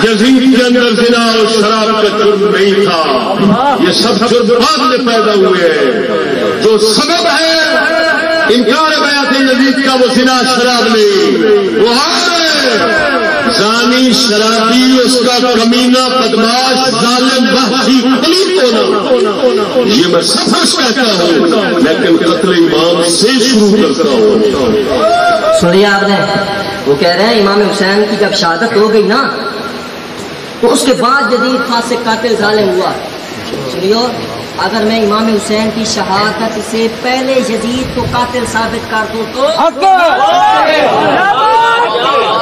یزید کے اندر زنا اور شراب کا جرم نہیں تھا. یہ سب جرم بعد میں پیدا ہوئے ہیں. جو سبب ہے انکار بیعت یزید کا وہ زنا شراب نہیں، وہ زانی شرابی اس کا کمینہ بدماش ظالم وحشی خلیق ہونا. یہ میں سب کچھ کہتا ہوں لیکن قتل امام سے شروع کرتا ہوں. سنیے آپ نے، وہ کہہ رہے ہیں امام حسین کی جب شہادت ہو گئی نا تو اس کے بعد جدید فاسق قاتل ظالم ہوا. سنیو، اگر میں امام حسین کی شہادت سے پہلے یزید کو قاتل ثابت کر دوں تو،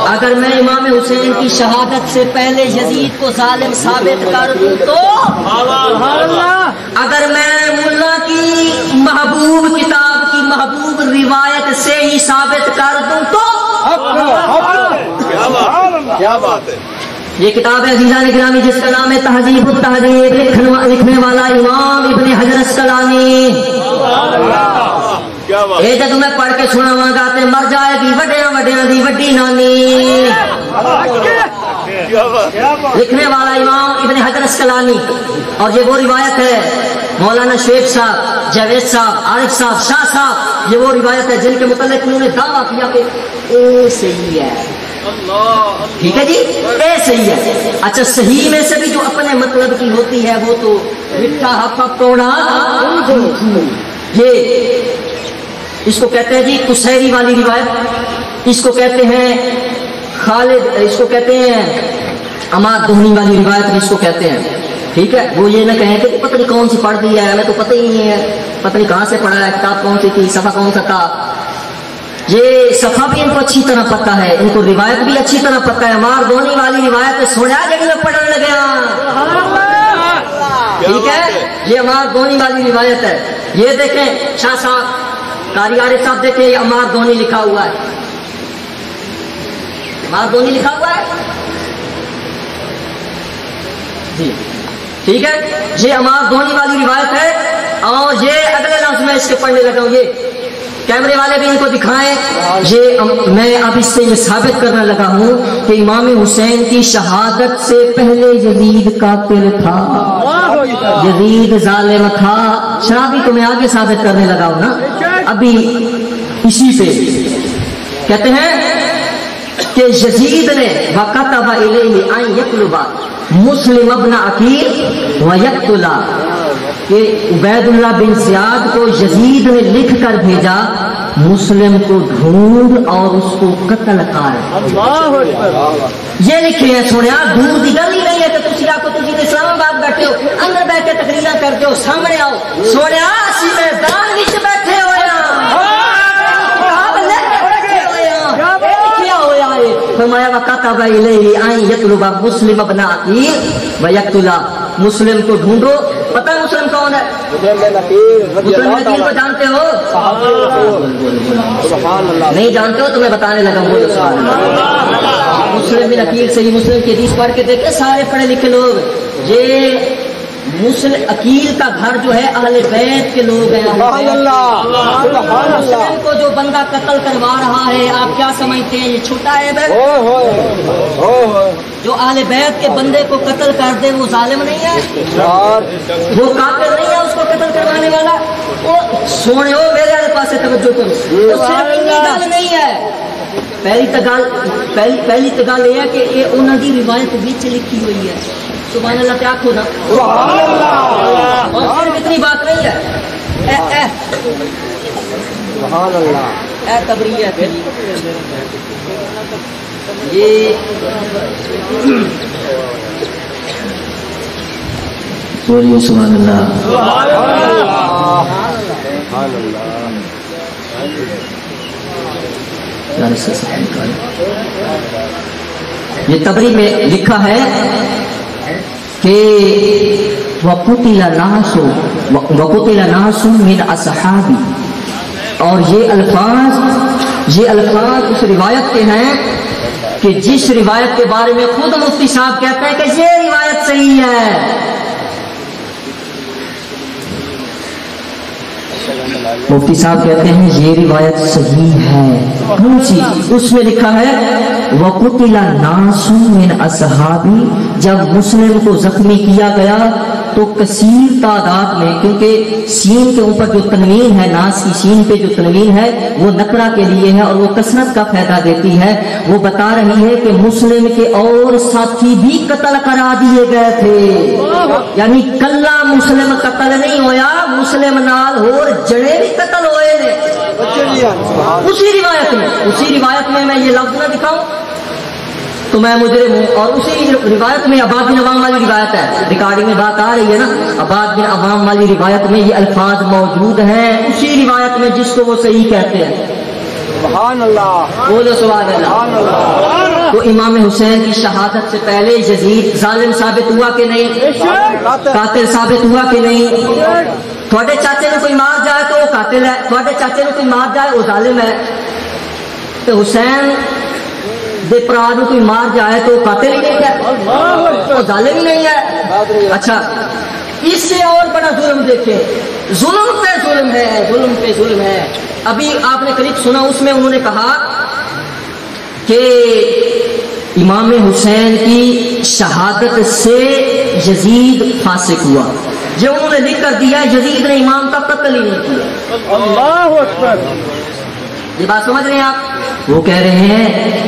اگر میں امام حسین کی شہادت سے پہلے یزید کو ظالم ثابت کر دوں تو، اگر میں ملا کی محبوب کتاب کی محبوب روایت سے ہی ثابت کر دوں تو، کیا بات ہے. یہ کتاب ہے عزیزان گرامی جس کا نام ہے تہذیب التہذیب، لکھنے والا امام ابن حجر اسقلانی. یہ جب میں پڑھ کے سناواں گا تے مر جائے گی وڈیاں وڈیاں دی وڈی نانی. لکھنے والا امام ابن حجر اسقلانی. اور یہ وہ روایت ہے مولانا شعیب صاحب، جاوید صاحب، عارف صاحب، شاہ صاحب، یہ وہ روایت ہے جن کے متعلق انہوں نے دعویٰ کیا کہ اے صحیح ہے. ٹھیک ہے جی، اے صحیح ہے. اچھا، صحیح میں سے بھی جو اپنے مطلب کی ہوتی ہے وہ تو مٹھا ہفا توڑا. یہ اس کو کہتے ہیں جی قصیری والی روایت، اس کو کہتے ہیں خالد، اس کو کہتے ہیں عماد دہنی والی روایت بھی اس کو کہتے ہیں. ٹھیک ہے، وہ یہ نہ کہیں کہ پتہ نہیں کون سی پڑھ دی ہے، ہمیں تو پتہ ہی نہیں ہے، پتہ نہیں کہاں سے پڑھا ہے، کتاب کون سی تھی، صفحہ کون سا تھا. یہ صفحہ بھی ان کو اچھی طرح پتہ ہے، ان کو روایت بھی اچھی طرح پتہ ہے. عماد دہنی والی روایت سنیا جڑی میں پڑھنے لگا. ٹھیک ہے، یہ عماد دہنی والی روایت ہے. یہ دیکھیں شاہ صاحب، قاری عارف صاحب دیکھیں، یہ عماد دہنی لکھا ہوا ہے. عماد دہنی لکھا ہوا ہے جی. ٹھیک ہے، یہ عماد دہنی والی روایت ہے. اور یہ اگلے لفظ میں اس کے پڑھنے لگا ہوں، یہ کیمرے والے بھی ان کو دکھائیں. یہ میں اب اس سے یہ ثابت کرنے لگا ہوں کہ امام حسین کی شہادت سے پہلے یزید قاتل تھا، یزید ظالم تھا. شرابی کو میں آگے ثابت کرنے لگا ہوں نا. ابھی اسی پہ کہتے ہیں کہ یزید نے وَكَتَبَ إِلَيْهِ أَن يَطْلُبَ مسلم ابن عقیل وَيَقْتُلَ، کہ عبید اللہ بن زیاد کو یزید نے لکھ کر بھیجا مسلم کو ڈھونڈ اور اس کو قتل کر. یہ لکھے ہیں. سنیا، دور کی گل ہی نہیں ہے کہ تھی آ کو تھی اسلام آباد بیٹھے ہو، اندر بیٹھ کے تقریراں کرتے ہو، سامنے آؤ. سنیا، اسی میدان وچ بیٹھے ہوئے فرمایا وَكَتَبَ إِلَيْهِ أَن يَطْلُبَ مسلم ابن عقیل وَيَقْتُلَ، مسلم کو ڈھونڈو. پتہ ہے مسلم کون ہے؟ مسلم عقیل کو جانتے ہو؟ نہیں جانتے ہو تو میں بتانے لگا ہوں. مسلم بن عقیل صحیح مسلم کی حدیث پڑھ کے دیکھے سارے پڑھے لکھے لوگ. یہ مسلم عقیل کا گھر جو ہے اہل بیت کے لوگ ہیں. مسلم کو جو بندہ قتل کروا رہا ہے آپ کیا سمجھتے ہیں یہ چھوٹا ہے؟ جو اہل بیت کے بندے کو قتل کر دے وہ ظالم نہیں ہے، وہ قاتل نہیں ہے اس کو قتل کروانے والا. وہ سونے ہو میرے والے پاس توجہ کرو، گل نہیں ہے. پہلی تو گل یہ ہے کہ یہ انہوں کی روایت بچ لکھی ہوئی ہے. سبحان اللہ کیا کھونا. اور صرف اتنی بات نہیں ہے، اے تبریت یہ بولیے سبحان اللہ. یہ تبری میں لکھا ہے کہ وَقُتِلَ نَاسٌ مِنْ أَصْحَابِي، اور یہ الفاظ اس روایت کے ہیں کہ جس روایت کے بارے میں خود مفتی صاحب کہتے ہیں کہ یہ روایت صحیح ہے. مفتی صاحب کہتے ہیں یہ روایت صحیح ہے. کون سی؟ اس میں لکھا ہے وَقُتِلَ نَاسٌ مِّنْ أَصْحَابِي، جب مسلم کو زخمی کیا گیا تو کثیر تعداد میں، کیونکہ سین کے اوپر جو تنوین ہے، ناس کی سین پہ جو تنوین ہے وہ نکرہ کے لیے ہے اور وہ کثرت کا فائدہ دیتی ہے. وہ بتا رہی ہے کہ مسلم کے اور ساتھی بھی قتل کرا دیے گئے تھے، یعنی کلا مسلم قتل نہیں ہویا، مسلم نال اور جڑے بھی قتل ہوئے نے. اسی روایت میں میں یہ لفظ نہ دکھاؤں تو میں مجرم ہوں. اور اسی روایت میں عباد بن عوام والی روایت ہے، ریکارڈنگ میں بات آ رہی ہے نا، عباد بن عوام والی روایت میں یہ الفاظ موجود ہیں، اسی روایت میں جس کو وہ صحیح کہتے ہیں. سبحان اللہ، بولو سبحان اللہ. سبحان اللہ. تو امام حسین کی شہادت سے پہلے یزید ظالم ثابت ہوا کہ نہیں؟ قاتل ثابت ہوا کہ نہیں؟ تھوڑے چاچے نے کوئی مار جائے تو وہ قاتل ہے، تھوڑے چاچے نے کوئی مار جائے وہ ظالم ہے. تو حسین دے پرا نو کوئی مار جائے تو قاتل ہی نہیں ہے، وہ ظالم ہی نہیں ہے. اچھا، اس سے اور بڑا ظلم دیکھیں، ظلم پہ ظلم ہے، ظلم پہ ظلم ہے. ابھی آپ نے قریب سنا، اس میں انہوں نے کہا کہ امام حسین کی شہادت سے یزید فاسق ہوا. جو انہوں نے لکھ کر دیا یزید نے امام کا قتل ہی نہیں کیا. اللہ اکبر. یہ بات سمجھ رہے ہیں آپ؟ وہ کہہ رہے ہیں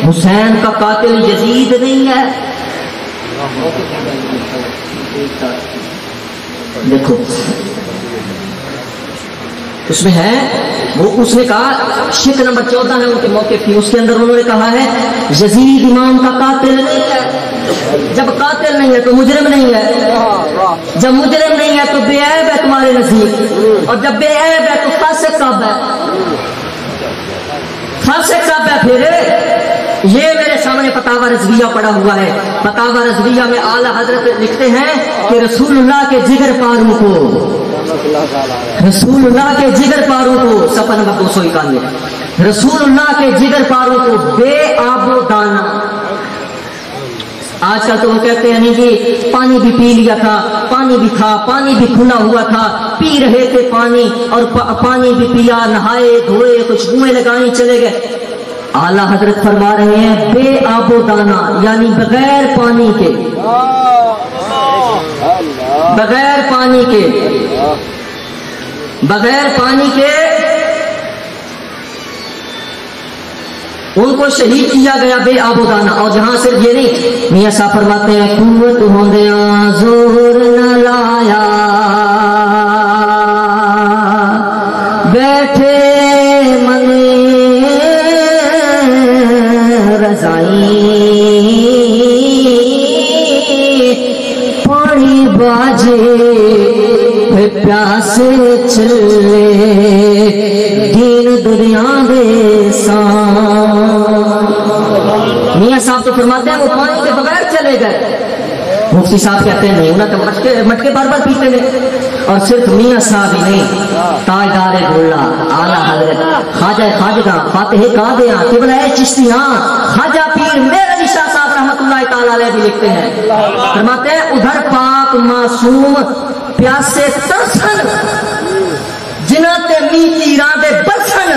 حسین کا قاتل یزید نہیں ہے. دیکھو اس میں ہے، وہ اس نے کہا شک نمبر 14 ہے ان کے موقع کی، اس کے اندر انہوں نے کہا ہے یزید امام کا قاتل نہیں ہے. جب قاتل نہیں ہے تو مجرم نہیں ہے، جب مجرم نہیں ہے تو بے عیب ہے تمہارے نزدیک، اور جب بے عیب ہے تو فاسق کب ہے؟ فاسق کب ہے؟ پھر یہ میرے سامنے فتاوی رضویہ پڑا ہوا ہے. فتاوی رضویہ میں اعلی حضرت لکھتے ہیں کہ رسول اللہ کے جگر پاروں کو، رسول اللہ کے جگر پاروں کو، صفحہ نمبر 291، رسول اللہ کے جگر پاروں کو بے آب و دانہ. آج کل تو وہ کہتے ہیں نہیں جی پانی بھی پی لیا تھا، پانی بھی تھا، پانی بھی کھلا ہوا تھا، پی رہے تھے پانی، اور پانی بھی پیا، نہائے دھوئے، خوشبوئیں لگائیں، چلے گئے. اعلیٰ حضرت فرما رہے ہیں بے آب و دانہ، یعنی بغیر پانی کے، بغیر پانی کے، بغیر پانی کے ان کو شہید کیا گیا بے آب و دانہ. اور جہاں صرف یہ نہیں، میاں صاحب فرماتے ہیں قوت ہوندیاں زور نہ لایا، بیٹھے من رضائی، پانی باجے پیاسے چلے، دین دنیا دے سان. میاں صاحب تو فرماتے ہیں وہ پانی کے بغیر چلے گئے. مفتی صاحب کہتے ہیں نہیں، انہیں تو مٹکے بار بار پیتے ہیں. اور صرف میاں صاحب ہی نہیں، تاجدار گولہ اعلیٰ حضرت خواجہ خواجگاں فاتح قادیاں قبلہ چشتیاں خواجہ پیر میرے علی شاہ صاحب رحمۃ اللہ تعالی علیہ بھی لکھتے ہیں، فرماتے ہیں ادھر پاک معصوم پیاسے ترسن جنہ تے میتی راندے برسن،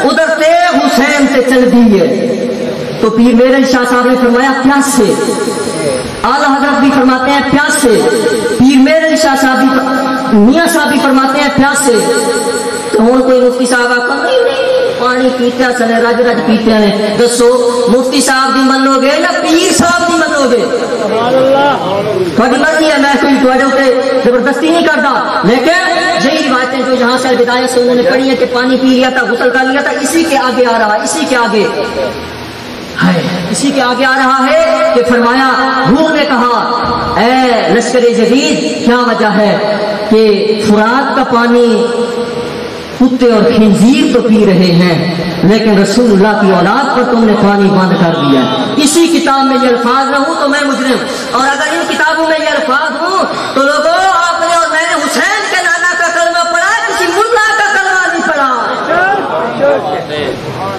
ادھر تے حسین تے چل دیئے. تو پیر میرے شاہ صاحب نے فرمایا پیاسے، اعلیٰ حضرت بھی فرماتے ہیں پیاسے، پیر میرے شاہ صاحب بھی، میاں صاحب بھی فرماتے ہیں پیاسے. تو ہوں کوئی مفتی صاحب آپ نہیں پانی پیتے سنے رج رج پیتے ہیں، دسو مفتی صاحب بھی منو گے یا پیر صاحب بھی منو گے؟ تھوڑی مرضی ہے، میں کوئی تھوڑے اوپر زبردستی نہیں کرتا، لیکن یہی روایتیں جو یہاں سے بدایت سے انہوں نے پڑھی ہے کہ پانی پی لیا تھا، غسل کر لیا تھا، اسی کے آگے آ رہا، اسی کے آگے ہے، اسی کے آگے آ رہا ہے کہ فرمایا روح نے کہا اے لشکر جدید کیا وجہ ہے کہ فرات کا پانی کتے اور خنزیر تو پی رہے ہیں، لیکن رسول اللہ کی اولاد پر تم نے پانی بند کر دیا. اسی کتاب میں یہ الفاظ نہ ہوں تو میں مجرم، اور اگر ان کتابوں میں یہ الفاظ ہوں تو لوگوں آپ نے اور میں نے حسین کے نانا کا کلمہ پڑھا، کسی ملا کا کلمہ نہیں پڑھا.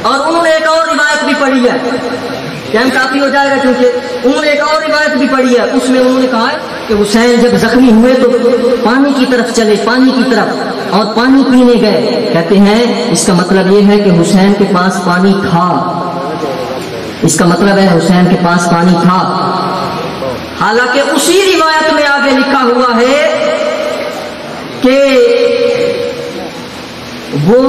اور انہوں نے ایک اور روایت بھی پڑھی ہے، ٹائم کافی ہو جائے گا کیونکہ انہوں نے ایک اور روایت بھی پڑھی ہے، اس میں انہوں نے کہا ہے کہ حسین جب زخمی ہوئے تو پانی کی طرف چلے، پانی کی طرف، اور پانی پینے گئے. کہتے ہیں اس کا مطلب یہ ہے کہ حسین کے پاس پانی تھا، اس کا مطلب ہے حسین کے پاس پانی تھا. حالانکہ اسی روایت میں آگے لکھا ہوا ہے کہ وہ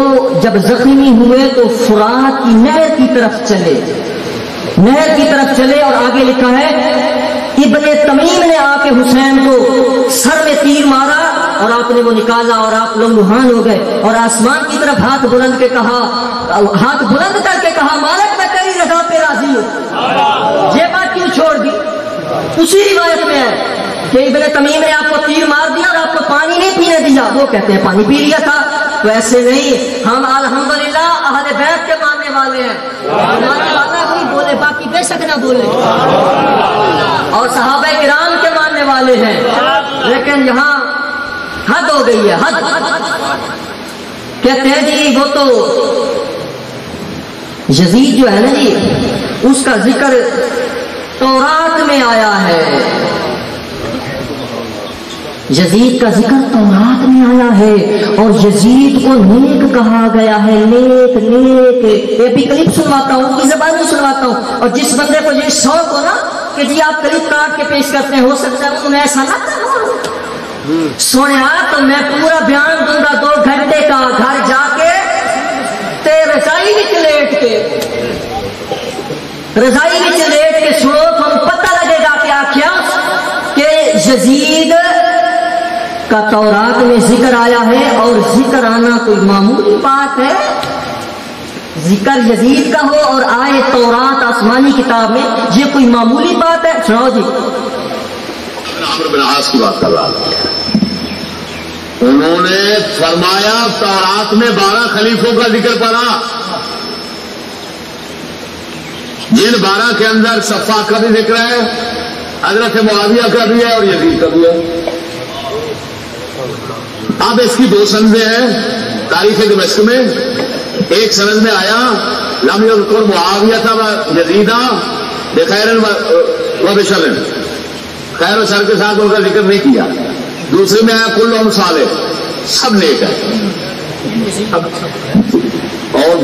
جب زخمی ہوئے تو فرات کی نہر کی طرف چلے، نہر کی طرف چلے، اور آگے لکھا ہے ابن تمیم نے آ کے حسین کو سر میں تیر مارا اور آپ نے وہ نکالا اور آپ لمحان ہو گئے اور آسمان کی طرف ہاتھ بلند کے کہا، ہاتھ بلند کر کے کہا مالک میں تیری رضا پہ راضی ہوں. یہ بات کیوں چھوڑ دی؟ اسی روایت میں ہے کہ ابن تمیم نے آپ کو تیر مار دیا اور آپ کو پانی نہیں پینے دیا. وہ کہتے ہیں پانی پی لیا تھا. تو ایسے نہیں، ہم الحمدللہ اہل بیت کے ماننے والے ہیں. ماننے والا کوئی بولے باقی بے شک نہ بولے، اور صحابہ کرام کے ماننے والے ہیں. لیکن یہاں حد ہو گئی ہے، حد. کہتے ہیں جی وہ تو یزید جو ہے نا جی، اس کا ذکر تورات میں آیا ہے. یزید کا ذکر تورات میں آیا ہے اور یزید کو نیک کہا گیا ہے. نیک نیک. یہ بھی کلپ سنواتا ہوں، کی زبان میں سنواتا ہوں. اور جس بندے کو یہ شوق ہو نا کہ جی آپ کلپ کاٹ کے پیش کرتے ہیں، ہو سکتا ہے انہیں ایسا نہ سونے تو میں پورا بیان دوں گا 2 گھنٹے کا، گھر جا کے رضائی میں لیٹ کے، رضائی میں لیٹ کے سنو تو پتہ لگے گا کیا کیا کہ یزید کا تورات میں ذکر آیا ہے. اور ذکر آنا کوئی معمولی بات ہے؟ ذکر یزید کا ہو اور آئے تورات آسمانی کتاب میں، یہ کوئی معمولی بات ہے؟ سناؤ جی. عمرو بن عاص کی بات کر رہا تھا، انہوں نے فرمایا تورات میں 12 خلیفوں کا ذکر پڑا، جن 12 کے اندر صفا کا بھی ذکر ہے، حضرت معاویہ کا بھی ہے اور یزید کا بھی ہے. اب اس کی 2 سندیں ہیں تاریخ دمشق میں. ایک سند میں آیا لم یذکر معاویہ تھا یزیدہ بخیر و بشر، خیر و شر کے ساتھ ان کا ذکر نہیں کیا. دوسرے میں آیا کلہم صالح، سب نیک ہے. اور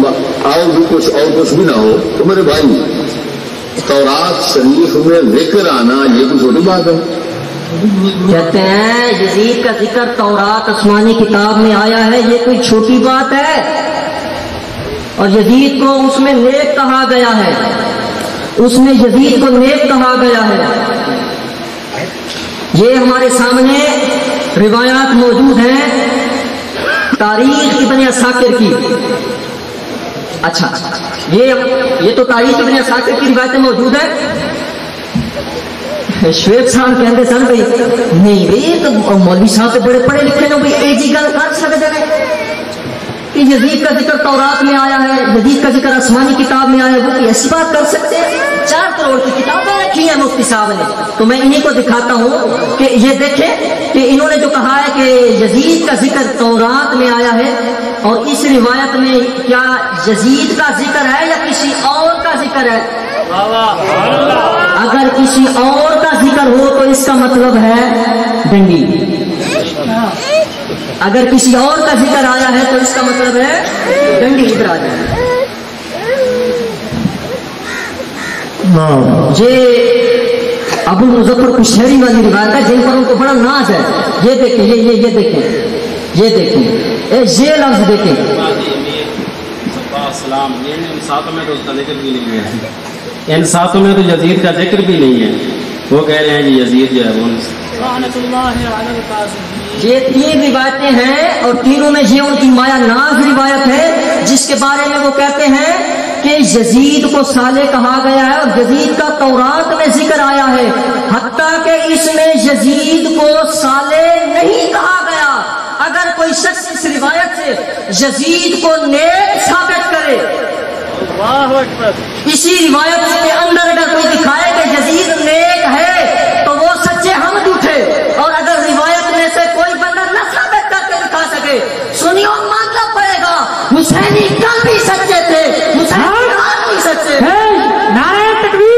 بھی کچھ بھی نہ ہو تو میرے بھائی تورات شریف میں ذکر آنا یہ کوئی چھوٹی بات ہے؟ کہتے ہیں یزید کا ذکر تورات آسمانی کتاب میں آیا ہے، یہ کوئی چھوٹی بات ہے. اور یزید کو اس میں نیک کہا گیا ہے، اس میں یزید کو نیک کہا گیا ہے. یہ ہمارے سامنے روایات موجود ہیں تاریخ ابن عساکر کی. اچھا یہ تو تاریخ ابن عساکر کی روایتیں موجود ہیں. شعیب صاحب کہتے سن بھائی نہیں بھائی تو مولوی صاحب تو بڑے پڑھے لکھے نے، بھائی ایک ہی گل کر سکتے ہیں کہ یزید کا ذکر تورات میں آیا ہے، یزید کا ذکر آسمانی کتاب میں آیا ہے. وہ ایسی بات کر سکتے ہیں؟ 4 کروڑ کی کتابیں رکھی ہیں مفتی صاحب نے. تو میں انہیں کو دکھاتا ہوں کہ یہ دیکھیں کہ انہوں نے جو کہا ہے کہ یزید کا ذکر تورات میں آیا ہے، اور اس روایت میں کیا یزید کا ذکر ہے یا کسی اور کا ذکر ہے؟ اگر کسی اور کا ذکر ہو تو اس کا مطلب ہے ڈنڈی. اگر کسی اور کا ذکر آیا ہے تو اس کا مطلب ہے ڈنڈی ادھر آ جائے. یہ ابو مظفر کشمیری والی روایت ہے جن پر ان کو بڑا ناز ہے. یہ دیکھیں یہ دیکھیں یہ لفظ دیکھیں. ان ساتوں میں تو اس کا ذکر بھی نہیں ہے، ان ساتوں میں تو یزید کا ذکر بھی نہیں ہے. وہ کہہ رہے ہیں کہ یزید جو ہے وہ یہ 3 روایتیں ہیں اور تینوں میں یہ ان کی مایا ناز روایت ہے جس کے بارے میں وہ کہتے ہیں کہ یزید کو صالح کہا گیا ہے اور یزید کا تورات میں ذکر آیا ہے، حتیٰ کہ اس میں یزید کو صالح نہیں کہا گیا. اگر کوئی شخص اس روایت سے یزید کو نیک ثابت کرے، اسی روایت کے اندر اگر کوئی دکھائے کہ یزید نیک ہے تو وہ سچے ہم جھوٹے. اور اگر روایت میں سے کوئی بندہ نہ ثابت کر کے دکھا سکے، سنیو ماننا پڑے گا حسینی کل بھی سچے تھے، حسینی آج بھی سچے. نعرہ تکبیر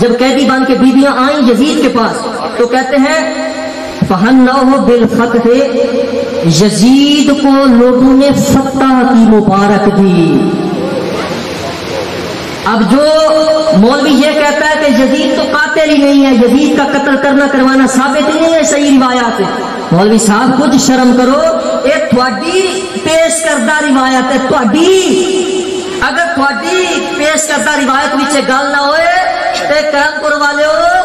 جب قیدی بن کے بیویاں آئیں یزید کے پاس تو کہتے ہیں فہنہ بالفتح، یزید کو لوگوں نے فتح کی مبارک دی۔ اب جو مولوی یہ کہتا ہے کہ یزید تو قاتل ہی نہیں ہے، یزید کا قتل کرنا کروانا ثابت ہی نہیں ہے صحیح روایات ہے، مولوی صاحب کچھ شرم کرو، ایک تھوڑی پیش کردہ روایت ہے، اگر تھوڑی پیش کردہ روایت وچ گل نہ ہوئے تے کرم پور والے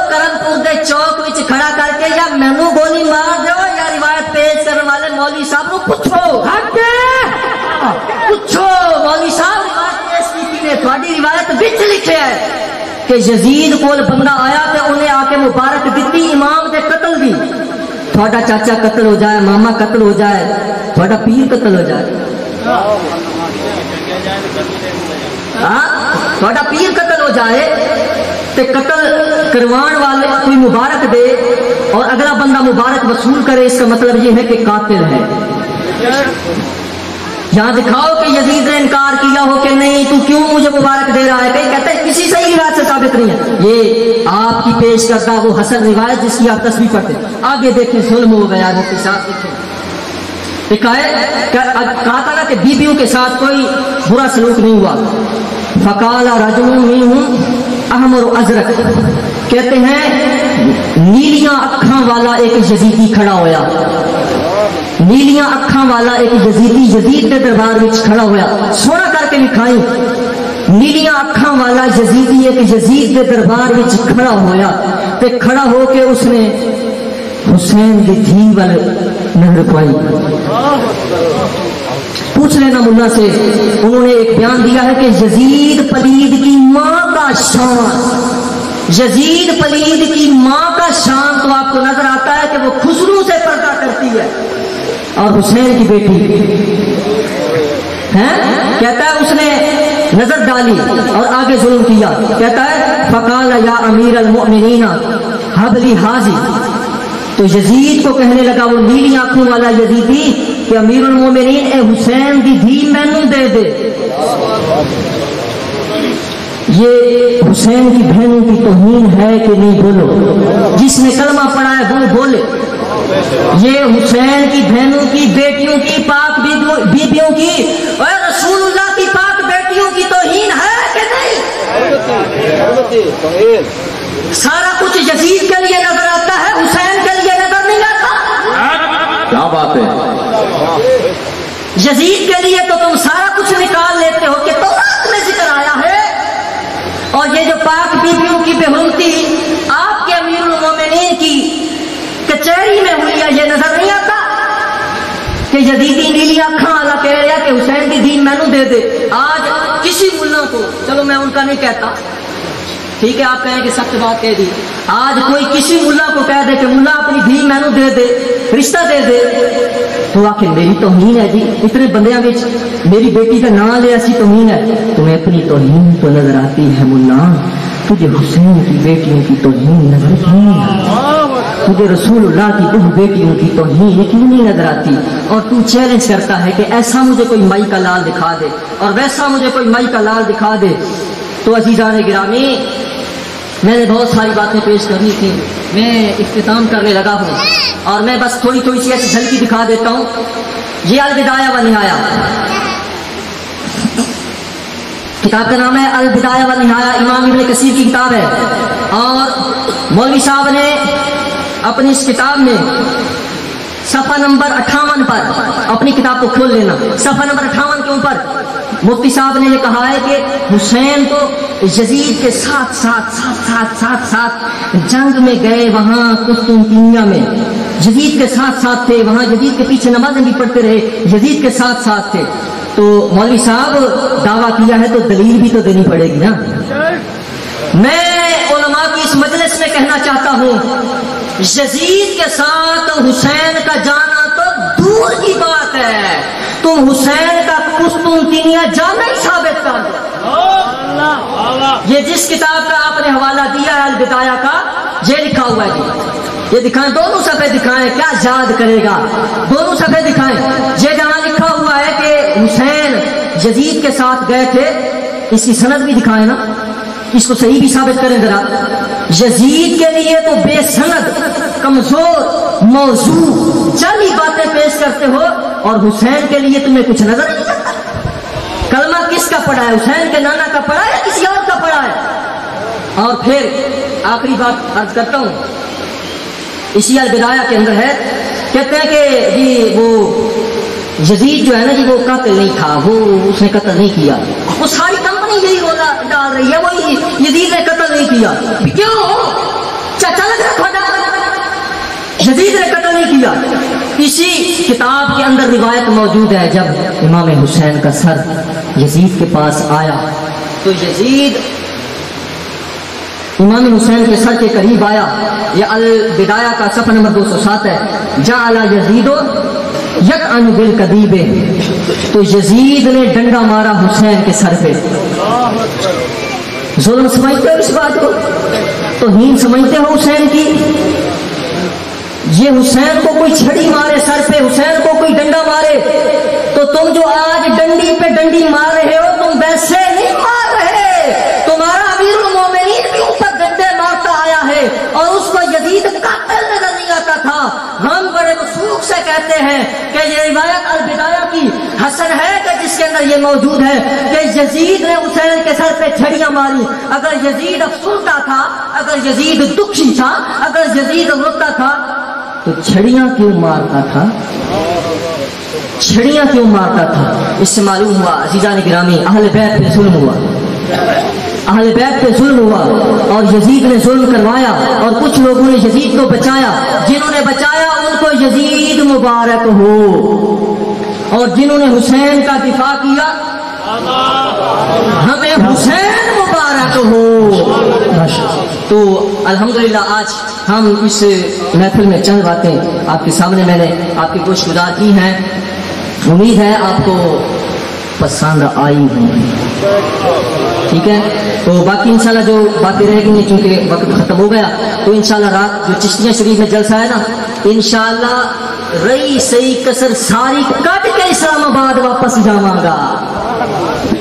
کرم پور دے چوک وچ کھڑا کر کے یا مینوں گولی مار دو یا روایت پیش کرنے والے مولوی صاحب نو پوچھو مولوی صاحب روایت پیش کی نے تھوڑی روایت وچ لکھیا ہے کہ یزید کول بندہ آیا تے انہیں آ کے مبارک دتی امام دے قتل دی، تھوڑا چاچا قتل ہو جائے، ماما قتل ہو جائے، تھوڑا پیر قتل ہو جائے، تھوڑا پیر قتل ہو جائے تے قتل کروان والے کوئی مبارک دے اور اگلا بندہ مبارک وصول کرے، اس کا مطلب یہ ہے کہ قاتل ہے۔ یہاں دکھاؤ کہ یزید نے انکار کیا ہو کہ نہیں تو کیوں مجھے مبارک دے رہا ہے، کہیں کہتے ہیں کسی صحیح روایت سے ثابت نہیں ہے، یہ آپ کی پیش کردہ وہ حسن روایت جس کی آپ تصویر پڑھتے ہیں۔ آگے دیکھیں ظلم ہو گیا مفتی صاحب، کہا تھا نا کہ بیویوں کے ساتھ کوئی برا سلوک نہیں ہوا، فقال رجل منہم احمر ازرق، کہتے ہیں نیلیاں اکھاں والا ایک یزیدی کھڑا ہویا، نیلیاں اکھاں والا ایک یزیدی یزید کے دربار میں کھڑا ہویا، سونا کر کے لکھائیں نیلیاں اکھاں والا یزیدی ایک یزید کے دربار میں کھڑا ہویا تے کھڑا ہو کے اس نے حسین کی دھی والے نظر پائی۔ پوچھ لینا ملا سے، انہوں نے ایک بیان دیا ہے کہ یزید پلید کی ماں کا شان، یزید پلید کی ماں کا شان تو آپ کو نظر آتا ہے کہ وہ خسرو سے پردہ کرتی ہے اور حسین کی بیٹی ہے، کہتا ہے اس نے نظر ڈالی اور آگے ظلم کیا، کہتا ہے فقال یا امیر المؤمنین حب لی حاضی، تو یزید کو کہنے لگا وہ نیلی آنکھوں والا یزیدی کہ امیر المومنین اے حسین دی دھی مینوں دے دے، یہ حسین کی بہنوں کی توہین ہے کہ نہیں بولو، جس نے کلمہ پڑھا ہے وہ بولے، یہ حسین کی بہنوں کی بیٹیوں کی پاک بیبیوں کی اور رسول اللہ کی پاک بیٹیوں کی توہین ہے کہ نہیں؟ سارا کچھ یزید کے لیے نظر آتا ہے، حسین کے لیے نظر نہیں آتا۔ کیا بات ہے، یزید کے لیے تو تم سارا کچھ نکال لیتے ہو کہ تورات میں ذکر آیا ہے، اور یہ جو پاک بیبیوں کی بے حرمتی آپ کے امیر المومنین کی کچہری میں ہوئی ہے، یہ نظر نہیں آتا کہ یزیدی نیلی آنکھاں والا کہہ رہا کہ حسین کی دین مینوں دے دے۔ آج کسی ملا کو، چلو میں ان کا نہیں کہتا، ٹھیک ہے آپ کہیں کہ سخت بات کہہ دی، آج کوئی کسی ملا کو کہہ دے کہ ملا اپنی دھی مینوں دے دے، رشتہ دے دے، تو آخر میری توہین ہے جی، اتنے بندیاں وچ میری بیٹی کا نام لے ایسی توہین ہے، تمہیں اپنی توہین تو نظر آتی ہے ملا، تجھے حسین کی بیٹیوں کی توہین نظر نہیں آتی، تجھے رسول اللہ کی دو بیٹیوں کی توہین کیوں نہیں نظر آتی، اور تو چیلنج کرتا ہے کہ ایسا مجھے کوئی مائی کا لال دکھا دے اور ویسا مجھے کوئی مائی کا لال دکھا دے۔ تو عزیزان گرامی، میں نے بہت ساری باتیں پیش کرنی تھی، میں اختتام کرنے لگا ہوں اور میں بس تھوڑی تھوڑی سی ایسی جھلکی دکھا دیتا ہوں۔ یہ البدایہ و نہایہ کتاب کا نام ہے، البدایہ و نہایہ، امام ابن کثیر کی کتاب ہے، اور مولوی صاحب نے اپنی اس کتاب میں صفحہ نمبر 58 پر، اپنی کتاب کو کھول لینا، صفحہ نمبر 58 کے اوپر مفتی صاحب نے یہ کہا ہے کہ حسین تو یزید کے ساتھ جنگ میں گئے، وہاں قسطنطنیہ میں یزید کے ساتھ تھے، وہاں یزید کے پیچھے نمازیں بھی پڑھتے رہے، یزید کے ساتھ تھے۔ تو مولوی صاحب دعویٰ کیا ہے تو دلیل بھی تو دینی پڑے گی نا۔ میں علماء کی اس مجلس میں کہنا چاہتا ہوں، یزید کے ساتھ حسین کا جانا تو دور کی بات ہے، تم حسین کا قسطنطنیہ جانا ہی ثابت کر دو۔ یہ جس کتاب کا آپ نے حوالہ دیا ہے البدایہ کا، یہ لکھا ہوا ہے جی، یہ دکھائیں، دونوں صفحے دکھائیں، کیا یاد کرے گا، دونوں صفحے دکھائیں، یہ جہاں لکھا ہوا ہے کہ حسین یزید کے ساتھ گئے تھے، اس کی سند بھی دکھائیں نا، اس کو صحیح بھی ثابت کریں ذرا. یزید کے لیے تو بے سند کمزور موضوع 40 باتیں پیش کرتے ہو اور حسین کے لیے تمہیں کچھ نظر نہیں آتا. کلمہ کس کا پڑھا ہے؟ حسین کے نانا کا پڑھا ہے یا کسی اور کا پڑھا ہے؟ اور پھر آخری بات عرض کرتا ہوں، اسی البدایہ کے اندر ہے، کہتے ہیں کہ جی وہ یزید جو ہے نا جی وہ قاتل نہیں تھا، وہ اس نے قتل نہیں کیا. وہ ساری کمپنی یہی رولا ڈال رہی ہے، وہ یزید نے قتل نہیں کیا. کیوں؟ چاچا لگ رہا تھوڑا، یزید نے قتل نہیں کیا. اسی کتاب کے اندر روایت موجود ہے، جب امام حسین کا سر یزید کے پاس آیا تو یزید امام حسین کے سر کے قریب آیا. یہ البدایہ کا صفحہ نمبر 207 ہے. جعل یزید یطعن بالکدیب، تو یزید نے ڈنڈا مارا حسین کے سر پہ. ظلم سمجھتے ہو اس بات کو؟ توہین سمجھتے ہو حسین کی؟ یہ حسین کو کوئی چھڑی مارے سر پہ، حسین کو کوئی ڈنڈا مارے، تو تم جو آج ڈنڈی پہ ڈنڈی مار رہے ہو تم ویسے نہیں مار رہے. تمہارا امیر المومنین بھی اوپر ڈنڈے مارتا آیا ہے اور اس کو یزید قاتل نظر نہیں آتا تھا. ہم بڑے وثوق سے کہتے ہیں کہ یہ روایت البدایہ کی حسن ہے کہ جس کے اندر یہ موجود ہے کہ یزید نے حسین کے سر پہ چھڑیاں ماری. اگر یزید افسردہ تھا، اگر یزید دکھی تھا، اگر یزید روتا تھا تو چھڑیاں کیوں مارتا تھا؟ چھڑیاں کیوں مارتا تھا؟ اس سے معلوم ہوا عزیزان گرامی اہل بیت پہ ظلم ہوا، اہل بیت پہ ظلم ہوا اور یزید نے ظلم کروایا اور کچھ لوگوں نے یزید کو بچایا. جنہوں نے بچایا ان کو یزید مبارک ہو، اور جنہوں نے حسین کا دفاع کیا ہمیں حسین مبارک ہو. تو الحمدللہ آج ہم اس محفل میں چند باتیں آپ کے سامنے میں نے آپ کی گوش گزار کی ہیں. امید ہے آپ کو پسند آئی ہوں. ٹھیک ہے، تو باقی انشاءاللہ جو باتیں رہ گئی چونکہ وقت ختم ہو گیا تو انشاءاللہ رات جو چشتیہ شریف میں جلسہ ہے نا، انشاءاللہ رئی سئی کسر ساری کٹ کے اسلام آباد واپس جاواں گا.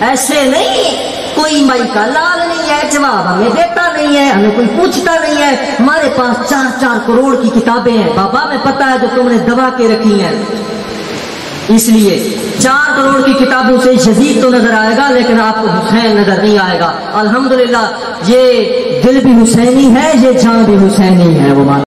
ایسے نہیں کوئی مائی کا لال نہیں ہے، جواب ہمیں دیتا نہیں ہے، ہمیں کوئی پوچھتا نہیں ہے. ہمارے پاس 4 کروڑ کی کتابیں ہیں بابا، ہمیں پتا ہے جو تم نے دبا کے رکھی ہیں. اس لیے 4 کروڑ کی کتابوں سے یزید تو نظر آئے گا لیکن آپ کو حسین نظر نہیں آئے گا. الحمدللہ یہ دل بھی حسینی ہے، یہ جان بھی حسینی ہے. وہ